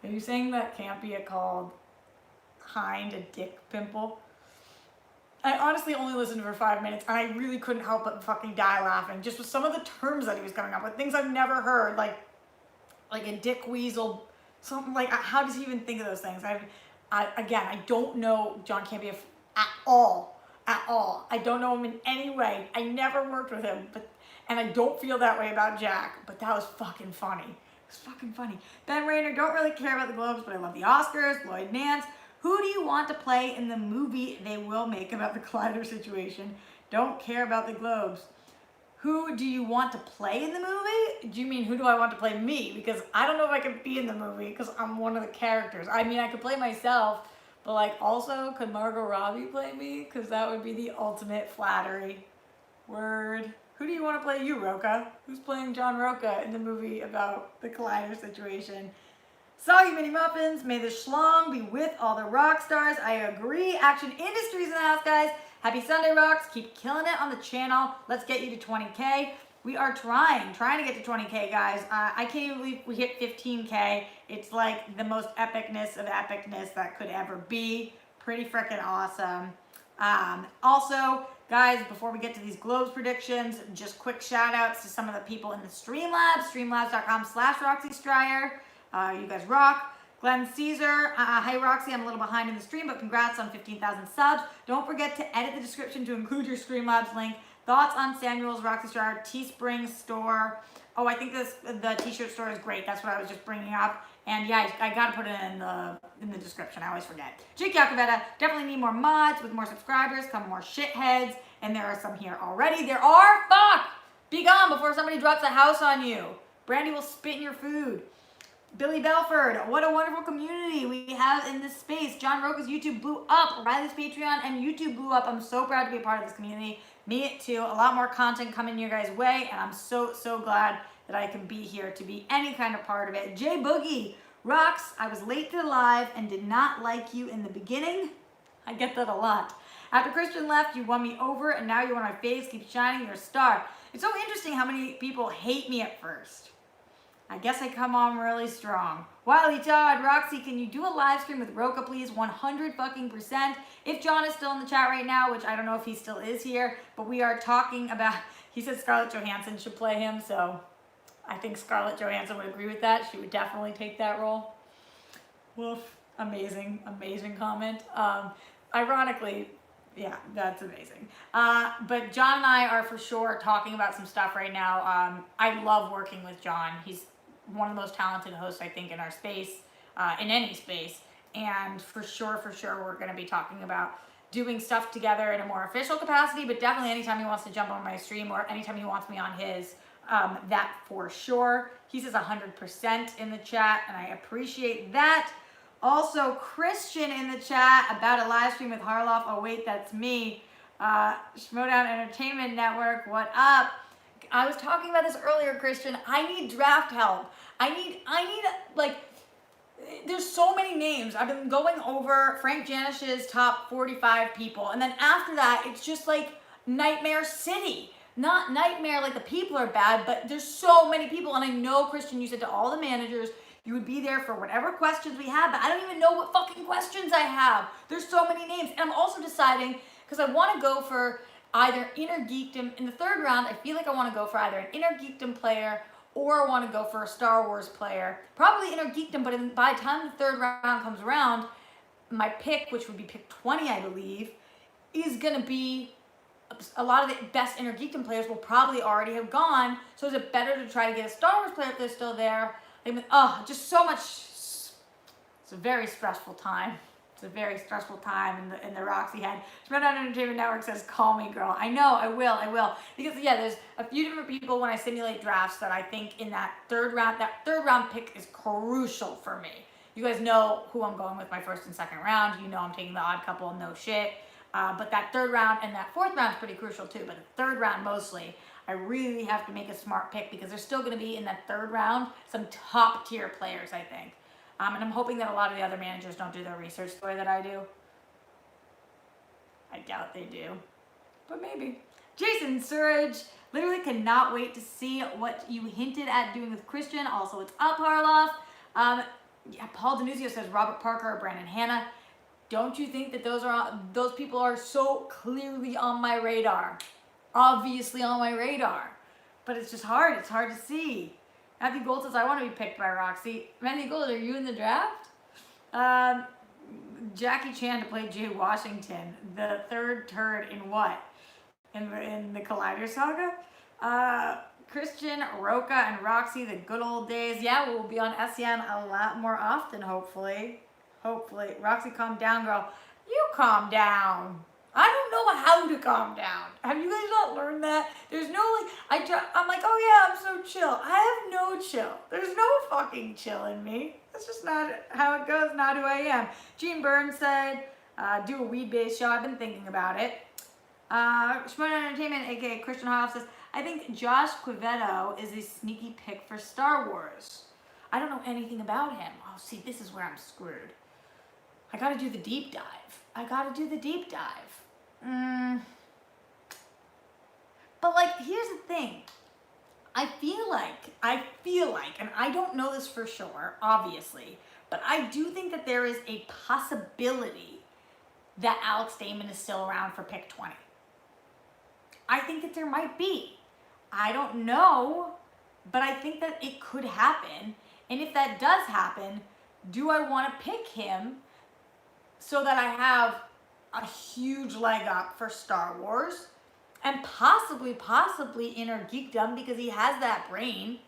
Are you saying that can't be called Hind a dick pimple? I honestly only listened for 5 minutes and I really couldn't help but fucking die laughing just with some of the terms that he was coming up with, things I've never heard, like a dick weasel, something like, how does he even think of those things? Again, I don't know John Campea at all. I don't know him in any way. I never worked with him, and I don't feel that way about Jack, but that was fucking funny. It was fucking funny. Ben Rayner, don't really care about the Globes, but I love the Oscars. Lloyd Nance, who do you want to play in the movie they will make about the Collider situation? Don't care about the Globes. Who do you want to play in the movie? Do you mean who do I want to play me? Because I don't know if I can be in the movie because I'm one of the characters. I mean, I could play myself, but like also could Margot Robbie play me? Because that would be the ultimate flattery. Word. Who do you want to play you, Roca? Who's playing John Roca in the movie about the Collider situation? Soggy Mini Muffins, may the schlong be with all the rock stars. I agree. Action Industries in the house, guys. Happy Sunday, Rocks. Keep killing it on the channel. Let's get you to 20K. We are trying to get to 20K, guys. I can't even believe we hit 15K. It's like the most epicness of epicness that could ever be. Pretty freaking awesome. Also, guys, before we get to these Globes predictions, just quick shout outs to some of the people in the Streamlabs. Streamlabs.com/Roxy Stryer. You guys rock. Glenn Caesar, hey Roxy, I'm a little behind in the stream, but congrats on 15,000 subs. Don't forget to edit the description to include your Streamlabs link. Thoughts on Samuel's Roxy Star Teespring store? Oh, I think the t-shirt store is great. That's what I was just bringing up. And yeah, I gotta put it in the description. I always forget. Jake Yakavetta, definitely need more mods with more subscribers. Come more shitheads. And there are some here already. There are? Fuck! Be gone before somebody drops a house on you. Brandy will spit in your food. Billy Belford, what a wonderful community we have in this space. John Roca's YouTube blew up. Riley's Patreon and YouTube blew up. I'm so proud to be a part of this community. Me too. A lot more content coming your guys' way, and I'm so glad that I can be here to be any kind of part of it. Jay Boogie, Rox, I was late to the live and did not like you in the beginning. I get that a lot. After Christian left, you won me over, and now you're on my face. Keep shining, you're a star. It's so interesting how many people hate me at first. I guess I come on really strong. Wiley Todd, Roxy, can you do a live stream with Roca, please? 100%. If John is still in the chat right now, which I don't know if he still is here, but we are talking about, he said Scarlett Johansson should play him, so I think Scarlett Johansson would agree with that. She would definitely take that role. Woof. Amazing comment. Ironically, yeah, that's amazing. But John and I are for sure talking about some stuff right now. I love working with John. He's one of the most talented hosts, I think, in our space, in any space. And for sure, we're going to be talking about doing stuff together in a more official capacity, but definitely anytime he wants to jump on my stream or anytime he wants me on his, that for sure. He says 100% in the chat, and I appreciate that. Also, Christian in the chat about a live stream with Harloff. Oh, wait, that's me. Schmodown Entertainment Network, what up? I was talking about this earlier, Christian. I need draft help. I need, like, there's so many names. I've been going over Frank Janish's top 45 people. And then after that, it's just like Nightmare City. Not Nightmare, like the people are bad, but there's so many people. And I know, Christian, you said to all the managers, you would be there for whatever questions we have, but I don't even know what fucking questions I have. There's so many names. And I'm also deciding, because I want to go for either Inner Geekdom. In the third round, I feel like I want to go for either an Inner Geekdom player or I want to go for a Star Wars player. Probably Inner Geekdom, but by the time the third round comes around, my pick, which would be pick 20, I believe, is going to be a lot of the best Inner Geekdom players will probably already have gone. So is it better to try to get a Star Wars player if they're still there? Just so much. It's a very stressful time. It's a very stressful time in the Roxy head. Schmodown Entertainment Network says, call me, girl. I know, I will. Because, yeah, there's a few different people when I simulate drafts that I think in that third round pick is crucial for me. You guys know who I'm going with my first and second round. You know I'm taking the odd couple, no shit. But that third round and that fourth round is pretty crucial too. But the third round mostly, I really have to make a smart pick because there's still going to be in that third round some top tier players, I think. And I'm hoping that a lot of the other managers don't do their research the way that I do. I doubt they do, but maybe. Jason Surridge, literally cannot wait to see what you hinted at doing with Christian. Also, it's up, Harloff. Yeah, Paul Denuzio says Robert Parker or Brandon Hanna. Don't you think that those people are so clearly on my radar? Obviously on my radar, but it's just hard. It's hard to see. Matthew Gold says, I want to be picked by Roxy. Matthew Gold, are you in the draft? Jackie Chan to play Jay Washington, the third turd in what? In the Collider Saga? Christian, Roca, and Roxy, the good old days. Yeah, we'll be on SCN a lot more often, hopefully. Roxy, calm down, girl. You calm down. I don't know how to calm down. Have you guys not learned that? There's no, like, I'm like, oh yeah, I'm so chill. I have no chill. There's no fucking chill in me. That's just not how it goes, not who I am. Gene Burns said, do a weed-based show. I've been thinking about it. Schmodown Entertainment, aka Christian Hoff, says, I think Josh Quivetto is a sneaky pick for Star Wars. I don't know anything about him. Oh, see, this is where I'm screwed. I gotta do the deep dive. But like, here's the thing. I feel like, and I don't know this for sure, obviously, but I do think that there is a possibility that Alex Damon is still around for pick 20. I think that there might be. I don't know, but I think that it could happen. And if that does happen, do I want to pick him so that I have a huge leg up for Star Wars? and possibly inner geekdom, because he has that brain.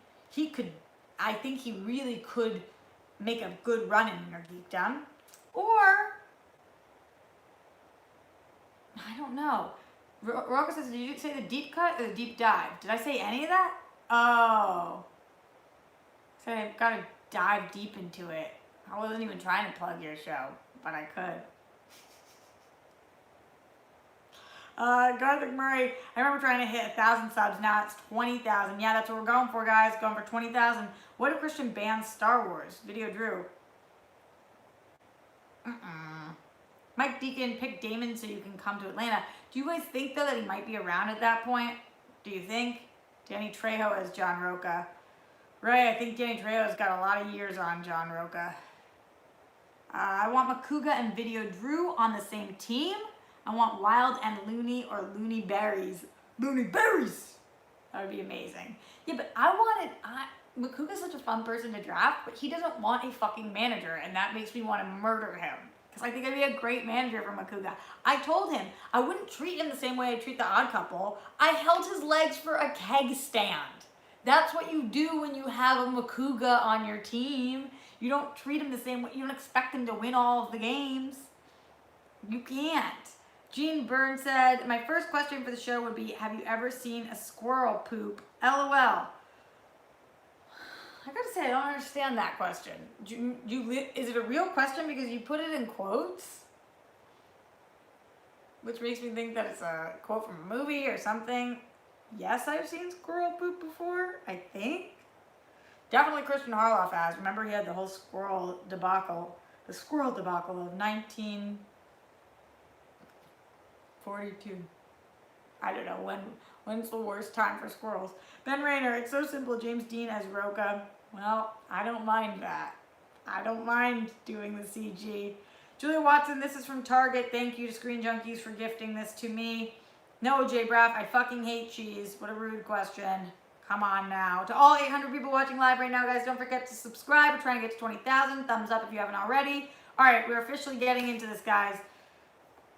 I think he really could make a good run in inner geekdom. Or, I don't know. Roka says, did you say the deep cut or the deep dive? Did I say any of that? Oh. So I've got to dive deep into it. I wasn't even trying to plug your show, but I could. Garlic Murray, I remember trying to hit 1,000 subs. Now it's 20,000. Yeah, that's what we're going for, guys. Going for 20,000. What if Christian bans Star Wars? Video Drew. Mike Deacon, pick Damon so you can come to Atlanta. Do you guys think, though, that he might be around at that point? Do you think? Danny Trejo as John Roca. Right, I think Danny Trejo's got a lot of years on John Roca. I want Makuga and Video Drew on the same team. I want Wild and Looney or Looney Berries. Looney Berries! That would be amazing. Yeah, but Makuga's such a fun person to draft, but he doesn't want a fucking manager, and that makes me want to murder him. Because I think I'd be a great manager for Makuga. I told him I wouldn't treat him the same way I treat the Odd Couple. I held his legs for a keg stand. That's what you do when you have a Makuga on your team. You don't treat him the same way. You don't expect him to win all of the games. You can't. Gene Byrne said, my first question for the show would be, have you ever seen a squirrel poop? LOL. I gotta say, I don't understand that question. Is it a real question because you put it in quotes? Which makes me think that it's a quote from a movie or something. Yes, I've seen squirrel poop before, I think. Definitely Christian Harloff has. Remember, he had the whole squirrel debacle. The squirrel debacle of 1942. I don't know, when's the worst time for squirrels? Ben Rayner, it's so simple. James Dean as Roca. Well, I don't mind that. I don't mind doing the CG. Julia Watson, this is from Target. Thank you to Screen Junkies for gifting this to me. No, J. Braff, I fucking hate cheese. What a rude question. Come on now. To all 800 people watching live right now, guys, don't forget to subscribe. We're trying to get to 20,000. Thumbs up if you haven't already. All right, we're officially getting into this, guys.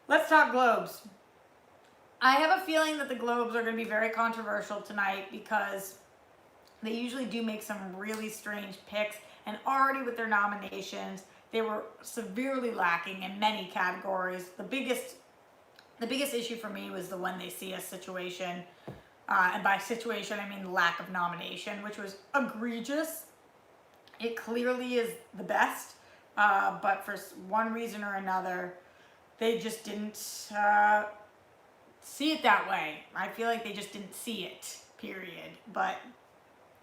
Let's talk Globes. I have a feeling that the Globes are going to be very controversial tonight because they usually do make some really strange picks, and already with their nominations, they were severely lacking in many categories. The biggest issue for me was the When They See Us situation. And by situation, I mean lack of nomination, which was egregious. It clearly is the best, but for one reason or another, they just didn't see it that way. I feel like they just didn't see it, period. But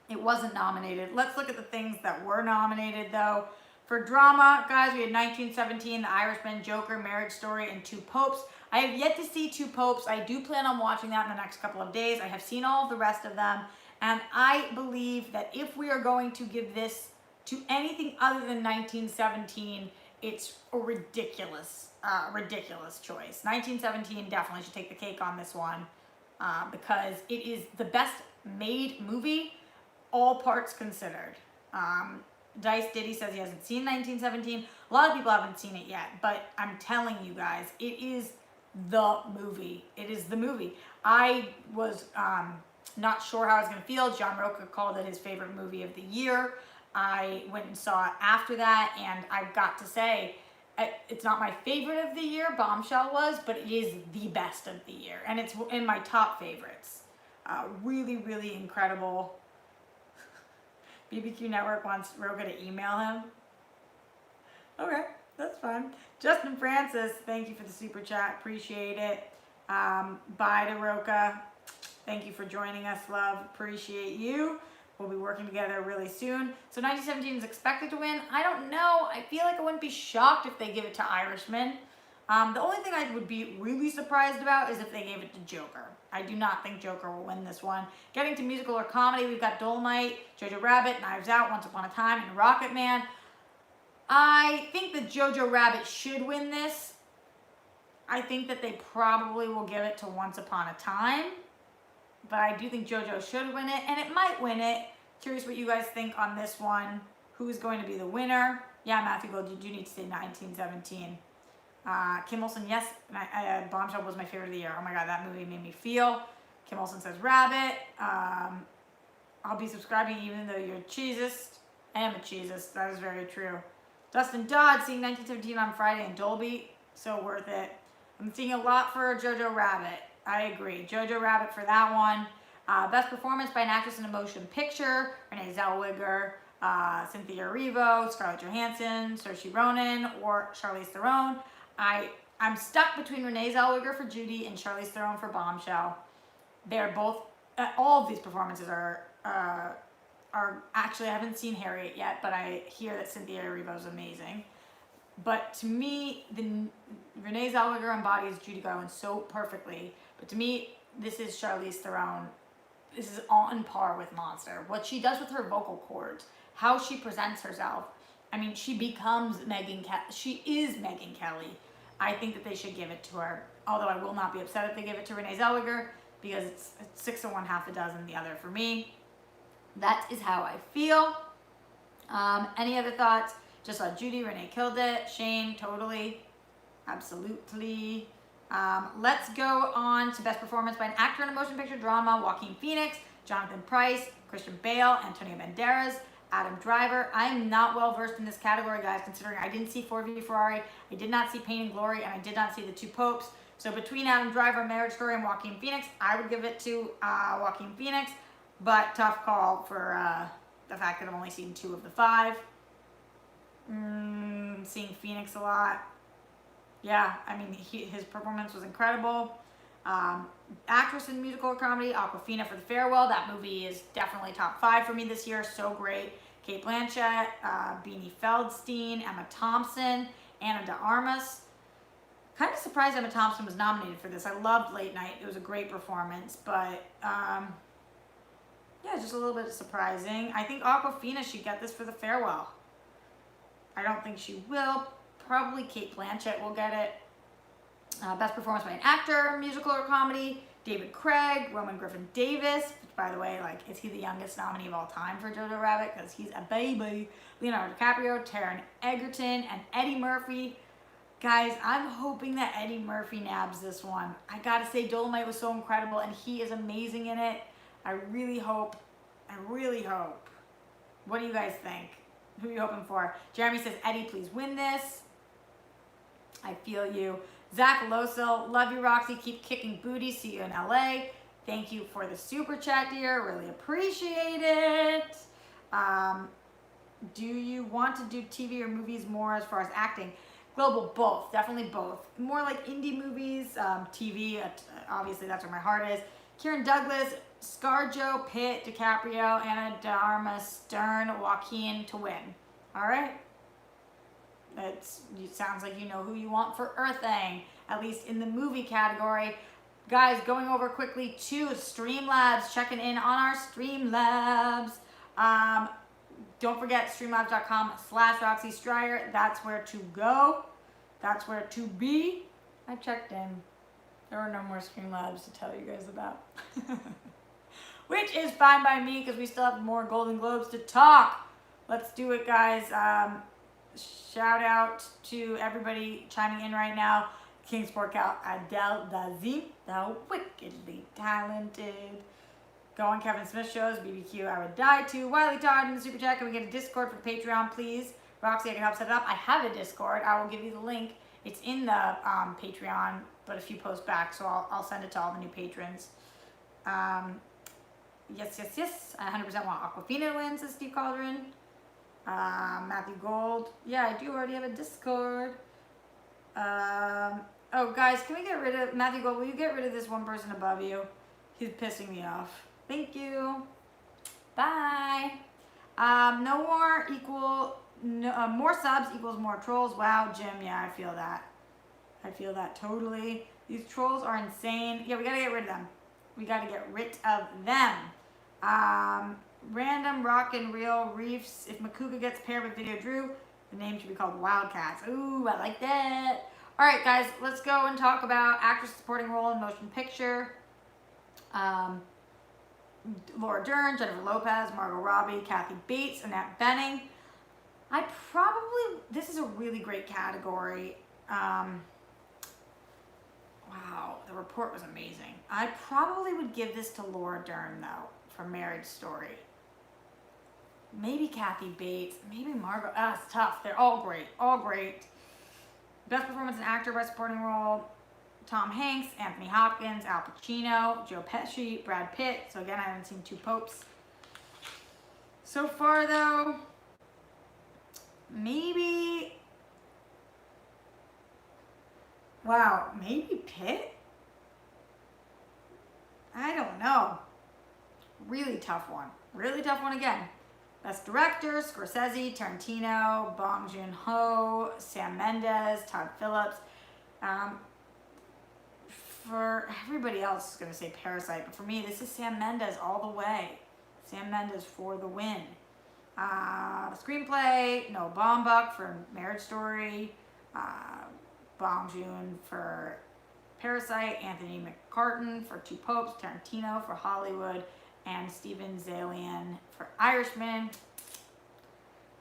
it wasn't nominated. Let's look at the things that were nominated, though. For drama, guys, we had 1917, The Irishman, Joker, Marriage Story, and Two Popes. I have yet to see Two Popes. I do plan on watching that in the next couple of days. I have seen all of the rest of them. And I believe that if we are going to give this to anything other than 1917, it's a ridiculous choice. 1917 definitely should take the cake on this one because it is the best made movie, all parts considered. Dice Diddy says he hasn't seen 1917. A lot of people haven't seen it yet, but I'm telling you guys, it is the movie. It is the movie. I was not sure how I was going to feel. John Roca called it his favorite movie of the year. I went and saw it after that, and I've got to say, it's not my favorite of the year, Bombshell was, but it is the best of the year, and it's in my top favorites. Really, really incredible. BBQ Network wants Roca to email him. Okay, that's fine. Justin Francis, thank you for the super chat. Appreciate it. Bye to Roca. Thank you for joining us, love. Appreciate you. We'll be working together really soon. So 1917 is expected to win. I don't know. I feel like I wouldn't be shocked if they give it to Irishman. The only thing I would be really surprised about is if they gave it to Joker. I do not think Joker will win this one. Getting to musical or comedy, we've got Dolomite, Jojo Rabbit, Knives Out, Once Upon a Time, and Rocket Man. I think that Jojo Rabbit should win this. I think that they probably will give it to Once Upon a Time. But I do think Jojo should win it, and it might win it. Curious what you guys think on this one. Who's going to be the winner? Yeah, Matthew Gold, you do need to say 1917. Kim Olsen, yes, Bombshell was my favorite of the year. Oh my god, that movie made me feel. Kim Olsen says Rabbit. I'll be subscribing even though you're a cheesist. I am a cheesist. That is very true. Dustin Dodd seeing 1917 on Friday in Dolby. So worth it. I'm seeing a lot for Jojo Rabbit. I agree. Jojo Rabbit for that one. Best performance by an actress in a motion picture. Renee Zellweger, Cynthia Erivo, Scarlett Johansson, Saoirse Ronan, or Charlize Theron. I'm stuck between Renee Zellweger for Judy and Charlize Theron for Bombshell. They're both, all of these performances are actually, I haven't seen Harriet yet, but I hear that Cynthia Erivo is amazing. But to me, Renee Zellweger embodies Judy Garland so perfectly. But to me, this is Charlize Theron. This is on par with Monster. What she does with her vocal cords, how she presents herself. I mean, she becomes Megyn Kelly. She is Megyn Kelly. I think that they should give it to her. Although I will not be upset if they give it to Renee Zellweger, because it's 6 to 1, half a dozen the other for me. That is how I feel. Any other thoughts? Just saw Judy. Renee killed it. Shane, totally. Absolutely. Let's go on to best performance by an actor in a motion picture drama. Joaquin Phoenix, Jonathan Pryce, Christian Bale, Antonio Banderas, Adam Driver. I am not well versed in this category, guys, considering I didn't see Ford v Ferrari, I did not see Pain and Glory, and I did not see The Two Popes. So between Adam Driver, Marriage Story, and Joaquin Phoenix, I would give it to Joaquin Phoenix, but tough call for the fact that I've only seen 2 of the 5. Seeing Phoenix a lot. Yeah, I mean, his performance was incredible. Actress in musical or comedy, Awkwafina for The Farewell. That movie is definitely top 5 for me this year. So great. Kate Blanchett, Beanie Feldstein, Emma Thompson, Ana de Armas. Kind of surprised Emma Thompson was nominated for this. I loved Late Night. It was a great performance, but yeah, just a little bit surprising. I think Awkwafina should get this for The Farewell. I don't think she will. Probably Kate Blanchett will get it. Best performance by an actor, musical or comedy, David Craig, Roman Griffin Davis, which, by the way, like, is he the youngest nominee of all time for Jojo Rabbit? Because he's a baby. Leonardo DiCaprio, Taron Egerton, and Eddie Murphy. Guys, I'm hoping that Eddie Murphy nabs this one. I gotta say, Dolomite was so incredible, and he is amazing in it. I really hope. I really hope. What do you guys think? Who are you hoping for? Jeremy says, Eddie, please win this. I feel you. Zach Loso, love you, Roxy. Keep kicking booty. See you in LA. Thank you for the super chat, dear. Really appreciate it. Do you want to do TV or movies more as far as acting? Global, both. Definitely both. More like indie movies, TV. Obviously, that's where my heart is. Kieran Douglas, ScarJo, Pitt, DiCaprio, Ana de Armas, Stern, Joaquin to win. All right? It sounds like you know who you want for Earthing, at least in the movie category. Guys, going over quickly to Streamlabs, checking in on our Streamlabs. Don't forget streamlabs.com/Roxy Stryer. That's where to go. That's where to be. I checked in. There were no more Streamlabs to tell you guys about. Which is fine by me because we still have more Golden Globes to talk. Let's do it, guys. Shout out to everybody chiming in right now. Kingsport Cal, Adele Dazeem, the wickedly talented. Go on Kevin Smith shows, BBQ, I would die to. Wiley Todd in the super chat. Can we get a Discord for the Patreon, please? Roxy, I can help set it up. I have a Discord. I will give you the link. It's in the Patreon, but a few posts back, so I'll send it to all the new patrons. Yes. I 100% want Awkwafina to win, says Steve Calderon. Matthew Gold. Yeah, I do already have a Discord. Oh, guys, can we get rid of Matthew Gold? Will you get rid of this one person above you? He's pissing me off. Thank you. Bye. More subs equals more trolls. Wow, Jim. Yeah, I feel that. I feel that totally. These trolls are insane. Yeah, we gotta get rid of them. We gotta get rid of them. Random Rock and Real Reefs. If Makuga gets paired with Video Drew, the name should be called Wildcats. Ooh, I like that. All right, guys, let's go and talk about actress supporting role in motion picture. Laura Dern, Jennifer Lopez, Margot Robbie, Kathy Bates, Annette Bening. This is a really great category. Wow, the report was amazing. I probably would give this to Laura Dern, though, for Marriage Story. Maybe Kathy Bates, maybe Margot. It's tough. They're all great, all great. Best performance in actor by supporting role: Tom Hanks, Anthony Hopkins, Al Pacino, Joe Pesci, Brad Pitt. So again, I haven't seen Two Popes. So far, though, maybe, wow, maybe Pitt? I don't know. Really tough one. Really tough one again. Best Director: Scorsese, Tarantino, Bong Joon-ho, Sam Mendes, Todd Phillips. For everybody else, is going to say Parasite, but for me, this is Sam Mendes all the way. Sam Mendes for the win. Screenplay: Noah Baumbach for Marriage Story, Bong Joon for Parasite, Anthony McCartan for Two Popes, Tarantino for Hollywood, and Steven Zaillian for Irishman.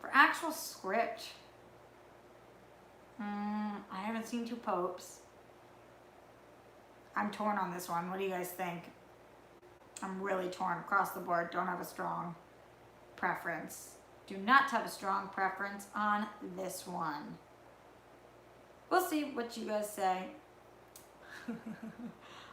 For actual script, I haven't seen Two Popes. I'm torn on this one. What do you guys think? I'm really torn across the board. Don't have a strong preference. Do not have a strong preference on this one. We'll see what you guys say.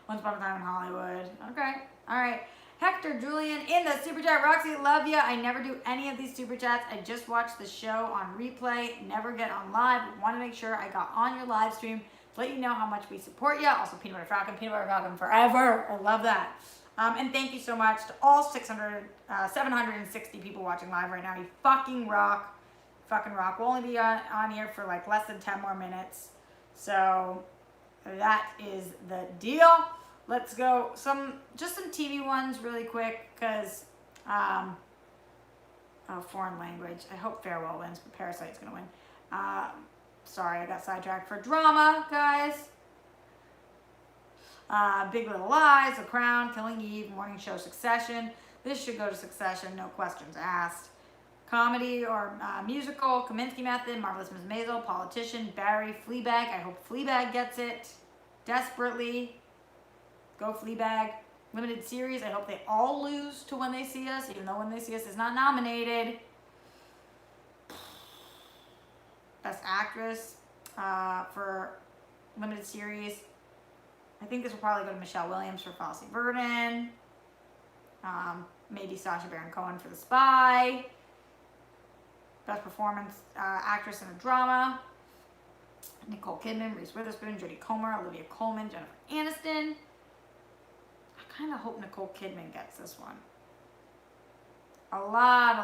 Once Upon a Time in Hollywood. Okay. All right. Hector Julian in the super chat. Roxy, love ya. I never do any of these super chats. I just watch the show on replay. Never get on live. Want to make sure I got on your live stream to let you know how much we support you. Also, Peanut Butter Falcon forever. I love that. And thank you so much to all 760 people watching live right now. You fucking rock. Fucking rock. We'll only be on here for like less than 10 more minutes. So that is the deal. Let's go just some TV ones really quick, because foreign language. I hope Farewell wins, but Parasite's gonna win. Sorry, I got sidetracked. For drama, guys, Big Little Lies, The Crown, Killing Eve, Morning Show, Succession. This should go to Succession, no questions asked. Comedy or musical: Kaminsky Method, Marvelous Mrs. Maisel, Politician, Barry, Fleabag. I hope Fleabag gets it. Desperately. Go Fleabag. Limited series: I hope they all lose to When They See Us, even though When They See Us is not nominated. Best Actress for limited series: I think this will probably go to Michelle Williams for Fosse Verdon. Maybe Sacha Baron Cohen for The Spy. Best Performance Actress in a Drama: Nicole Kidman, Reese Witherspoon, Jodie Comer, Olivia Colman, Jennifer Aniston. I kind of hope Nicole Kidman gets this one. A lot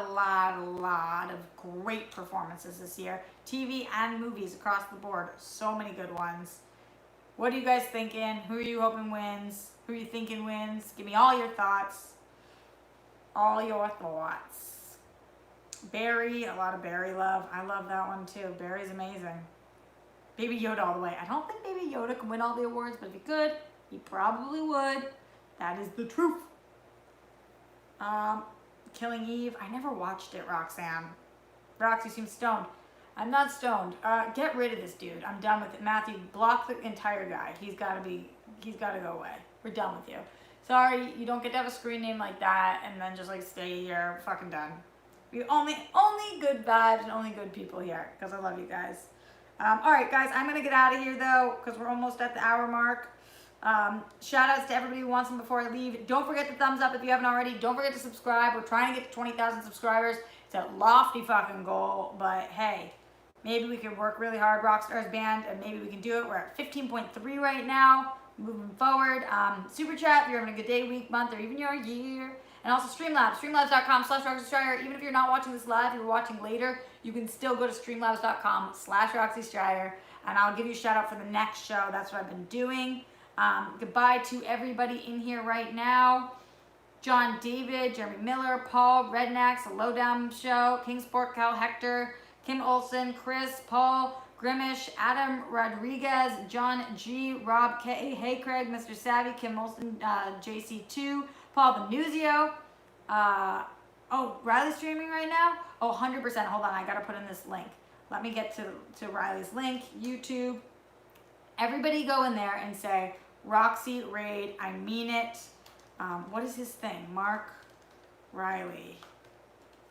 of great performances this year. TV and movies across the board. So many good ones. What are you guys thinking? Who are you hoping wins? Who are you thinking wins? Give me all your thoughts. All your thoughts. Barry, a lot of Barry love. I love that one too. Barry's amazing. Baby Yoda all the way. I don't think Baby Yoda can win all the awards, but if he could, he probably would. That is the truth. Killing Eve. I never watched it, Roxanne. Roxy seems stoned. I'm not stoned. Get rid of this dude. I'm done with it. Matthew, block the entire guy. He's got to go away. We're done with you. Sorry, you don't get to have a screen name like that and then just like stay here. We're fucking done. We only good vibes and only good people here, because I love you guys. All right, guys, I'm gonna get out of here though, because we're almost at the hour mark. Shout outs to everybody who wants them before I leave. Don't forget to thumbs up if you haven't already. Don't forget to subscribe. We're trying to get to 20,000 subscribers. It's a lofty fucking goal, but hey, maybe we can work really hard, Rockstars Band, and maybe we can do it. We're at 15.3 right now, moving forward. Super chat if you're having a good day, week, month, or even your year. And also Streamlabs, streamlabs.com/RoxyStryer. Even if you're not watching this live, you're watching later, you can still go to streamlabs.com/RoxyStryer, and I'll give you a shout out for the next show. That's what I've been doing. Goodbye to everybody in here right now. John David, Jeremy Miller, Paul, Rednacks, The Lowdown Show, Kingsport, Cal Hector, Kim Olson, Chris, Paul, Grimish, Adam Rodriguez, John G, Rob K, Hey Craig, Mr. Savvy, Kim Olson, JC2, Paul Benuzio. Riley's streaming right now? 100%. Hold on, I gotta put in this link. Let me get to Riley's link, YouTube. Everybody go in there and say, Roxy Raid, I mean it. What is his thing? Mark Riley.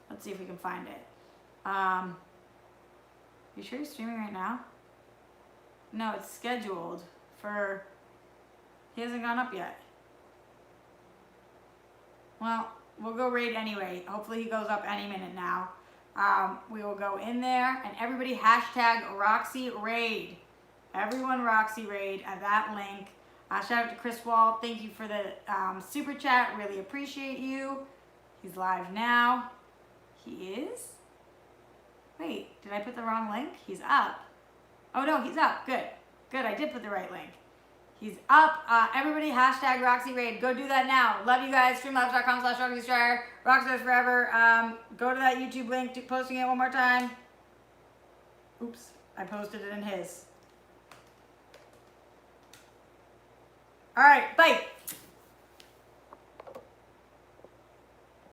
Let's see if we can find it. You sure you're streaming right now? No, it's scheduled for, he hasn't gone up yet. Well, we'll go raid anyway. Hopefully he goes up any minute now. We will go in there and everybody hashtag Roxy Raid. Everyone Roxy Raid at that link. Shout out to Chris Wall. Thank you for the super chat. Really appreciate you. He's live now. He is? Wait, did I put the wrong link? He's up. Oh no, he's up. Good. Good, I did put the right link. He's up. Everybody hashtag Roxy Raid. Go do that now. Love you guys. Streamlabs.com/RoxyStryer. Rockstars forever. Go to that YouTube link. Posting it one more time. Oops, I posted it in his. All right, bye.